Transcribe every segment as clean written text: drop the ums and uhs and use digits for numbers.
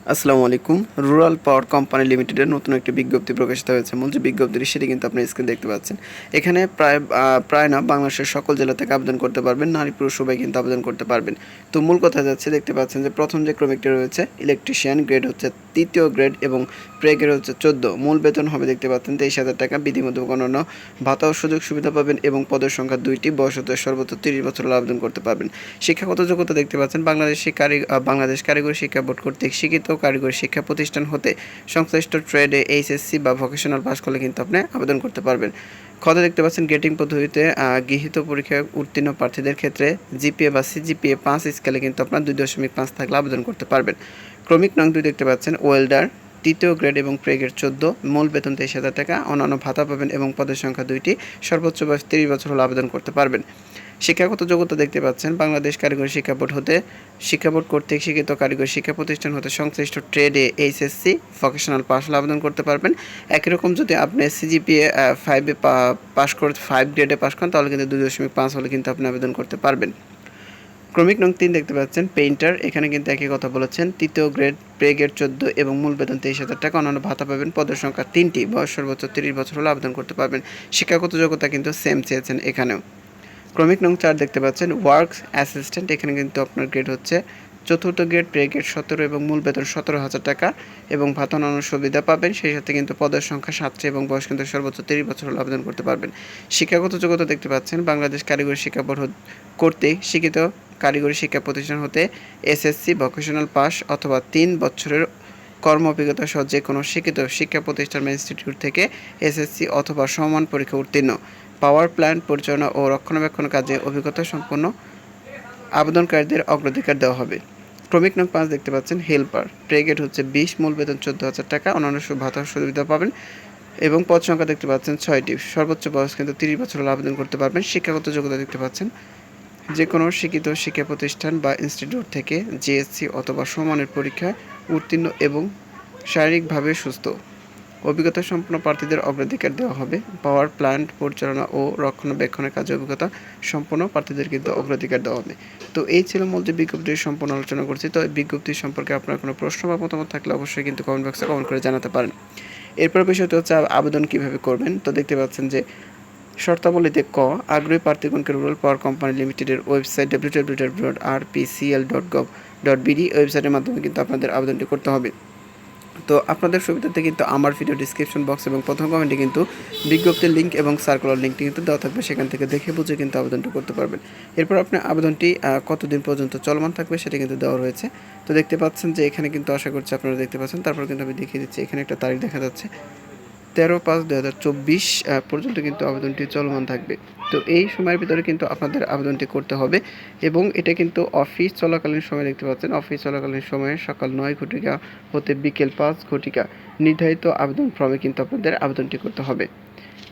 আসসালামু আলাইকুম। রুরাল পাওয়ার কোম্পানি লিমিটেডের নতুন একটি বিজ্ঞপ্তি প্রকাশিত হয়েছে। মূল যে বিজ্ঞপ্তিটি সেটি কিন্তু আপনি স্ক্রিনে দেখতে পাচ্ছেন। এখানে প্রায় না বাংলাদেশের সকল জেলা থেকে আবেদন করতে পারবেন। নারী পুরুষ সবাই কিন্তু আবেদন করতে পারবেন। তো মূল কথা যাচ্ছে দেখতে পাচ্ছেন যে প্রথম যে ক্রমিকটি রয়েছে ইলেকট্রিশিয়ান গ্রেড হচ্ছে ৩য় গ্রেড এবং প্রে গ্রেড হচ্ছে ১৪। মূল বেতন হবে দেখতে পাচ্ছেন ২৩,০০০ টাকা। বিধিমতো অন্যান্য ভাতা ও সুযোগ সুবিধা পাবেন এবং পদের সংখ্যা ২টি। বয়স হতে সর্বোচ্চ ৩০ বছর হলে আবেদন করতে পারবেন। শিক্ষাগত যোগ্যতা দেখতে পাচ্ছেন বাংলাদেশ কারিগরি শিক্ষা বোর্ড কর্তৃক স্বীকৃত কারিগরি শিক্ষা প্রতিষ্ঠান হতে সংশ্লিষ্ট ট্রেডে এইচএসসি বা ভোকেশনাল পাস করলে কিন্তু আপনি আবেদন করতে পারবেন। খতে দেখতে পাচ্ছেন গেটিং পদ্ধতিতে গৃহীত পরীক্ষায় উত্তীর্ণ প্রার্থীদের ক্ষেত্রে জিপিএ বা সিজিপিএ ৫ স্কেলে কিন্তু আপনার ২.৫ থাকলে আবেদন করতে পারবেন। ক্রমিক নং ২ দেখতে পাচ্ছেন ওয়েল্ডার ৩য় গ্রেড এবং প্রে গ্রেড ১৪। মূল বেতন ২৩,০০০ টাকা। অন্যান্য ভাতা পাবেন এবং পদের সংখ্যা ২টি। সর্বোচ্চ বয়স ৩০ বছর হলে আবেদন করতে পারবেন। শিক্ষাগত যোগ্যতা দেখতে পাচ্ছেন বাংলাদেশ কারিগরি শিক্ষা বোর্ড হতে শিক্ষা বোর্ড কর্তৃক স্বীকৃত কারিগরি শিক্ষা প্রতিষ্ঠান হতে সংশ্লিষ্ট ট্রেডে এইচএসসি ভোকেশনাল পাস হলে আবেদন করতে পারবেন। একই রকম যদি আপনি সিজিপিএ 5-এ পাস করে 5 গ্রেডে পাস করেন তাহলে কিন্তু ২.৫ হলে কিন্তু আপনি আবেদন করতে পারবেন। ক্রমিক নং ৩ দেখতে পাচ্ছেন পেইন্টার। এখানে কিন্তু একই কথা বলেছেন। ৩য় গ্রেড প্রে গ্রেড ১৪ এবং মূল বেতন ২৩,০০০ টাকা। অন্যান্য ভাতা পাবেন। পদের সংখ্যা ৩টি। বয়স সর্বোচ্চ ৩০ বছর হলে আবেদন করতে পারবেন। শিক্ষাগত যোগ্যতা কিন্তু সেম চেয়েছেন এখানেও। ক্রমিক নং ৪ দেখতে পাচ্ছেন ওয়ার্কস অ্যাসিস্ট্যান্ট। এখানে কিন্তু আপনার গ্রেড হচ্ছে ৪র্থ গ্রেড প্রে গ্রেড ১৭ এবং মূল বেতন ১৭,০০০ টাকা এবং ভাতা অন্যান্য সুবিধা পাবেন। সেই সাথে কিন্তু পদের সংখ্যা ৭টি এবং বয়স কিন্তু সর্বোচ্চ ৩০ বছর হলে আবেদন করতে পারবেন। শিক্ষাগত যোগ্যতা দেখতে পাচ্ছেন বাংলাদেশ কারিগরি শিক্ষা বোর্ড কর্তৃক স্বীকৃত কারিগরি শিক্ষা প্রতিষ্ঠান হতে এসএসসি ভোকেশনাল পাস অথবা ৩ বছরের কর্ম অভিজ্ঞতা সহ যে কোনো স্বীকৃত শিক্ষা প্রতিষ্ঠান বা ইনস্টিটিউট থেকে এসএসসি অথবা সমান পরীক্ষা উত্তীর্ণ পাওয়ার প্ল্যান্ট পরিচালনা ও রক্ষণাবেক্ষণ কাজে অভিজ্ঞতা সম্পন্ন আবেদনকারীদের অগ্রাধিকার দেওয়া হবে। ক্রমিক নং ৫ দেখতে পাচ্ছেন হেল্পার। প্রে গ্রেড হচ্ছে ২০, মূল বেতন ১৪,০০০ টাকা। অন্যান্য ভাতা সুবিধা পাবেন এবং পদ সংখ্যা দেখতে পাচ্ছেন ৬টি। সর্বোচ্চ বয়স কিন্তু ৩০ বছর হলে আবেদন করতে পারবেন। শিক্ষাগত যোগ্যতা দেখতে পাচ্ছেন যে কোনো স্বীকৃত শিক্ষা প্রতিষ্ঠান বা ইনস্টিটিউট থেকে জিএসসি অথবা সমানের পরীক্ষায় উত্তীর্ণ এবং শারীরিকভাবে সুস্থ অভিজ্ঞতা সম্পন্ন প্রার্থীদের অগ্রাধিকার দেওয়া হবে। পাওয়ার প্ল্যান্ট পরিচালনা ও রক্ষণাবেক্ষণের কাজে অভিজ্ঞতা সম্পন্ন প্রার্থীদের কিন্তু অগ্রাধিকার দেওয়া হবে। তো এই ছিল মূল যে বিজ্ঞপ্তির সম্পূর্ণ আলোচনা করছি। তো এই বিজ্ঞপ্তি সম্পর্কে আপনার কোনো প্রশ্ন বা মতামত থাকলে অবশ্যই কিন্তু কমেন্ট বক্সে কমেন্ট করে জানাতে পারেন। এরপর বিষয়টি হচ্ছে আবেদন কীভাবে করবেন। তো দেখতে পাচ্ছেন যে শর্তাবলীতে আগ্রহী প্রার্থীগণকে রুরাল পাওয়ার কোম্পানি লিমিটেডের ওয়েবসাইট www.rpcl.gov.bd ওয়েবসাইটের মাধ্যমে কিন্তু আপনাদের আবেদনটি করতে হবে। তো আপনাদের সুবিধাতে কিন্তু আমার ভিডিও ডিসক্রিপশন বক্স এবং প্রথম কমেন্টে কিন্তু বিজ্ঞপ্তির লিঙ্ক এবং সার্কুলার লিঙ্কটি কিন্তু দেওয়া থাকবে। সেখান থেকে দেখে বুঝে কিন্তু আবেদনটি করতে পারবেন। এরপর আপনার আবেদনটি কতদিন পর্যন্ত চলমান থাকবে সেটা কিন্তু দেওয়া রয়েছে। তো দেখতে পাচ্ছেন যে এখানে কিন্তু আশা করছি আপনারা দেখতে পাচ্ছেন। তারপর কিন্তু আমি দেখিয়ে দিচ্ছি। এখানে একটা তারিখ দেখা যাচ্ছে 13/5/2024 পর্যন্ত কিন্তু আবেদনটি চলমান থাকবে। তো এই সময়ের ভিতরে কিন্তু আপনাদের আবেদনটি করতে হবে এবং এটা কিন্তু অফিস চলাকালীন সময় দেখতে পাচ্ছেন। অফিস চলাকালীন সময়ে সকাল ৯ ঘটিকা হতে বিকেল ৫ ঘটিকা নির্ধারিত আবেদন ফর্মে কিন্তু আপনাদের আবেদনটি করতে হবে।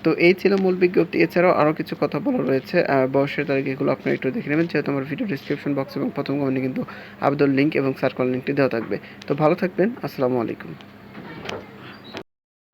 তো এই ছিল মূল বিজ্ঞপ্তি। এছাড়াও আরও কিছু কথা বলা রয়েছে। বয়সের তারিখ এগুলো আপনারা একটু দেখে নেবেন, যেহেতু আমার ভিডিও ডিসক্রিপশন বক্স এবং প্রথম কমেন্টে কিন্তু আবেদন লিঙ্ক এবং সার্কুলার লিঙ্কটি দেওয়া থাকবে। তো ভালো থাকবেন। আসসালামু আলাইকুম।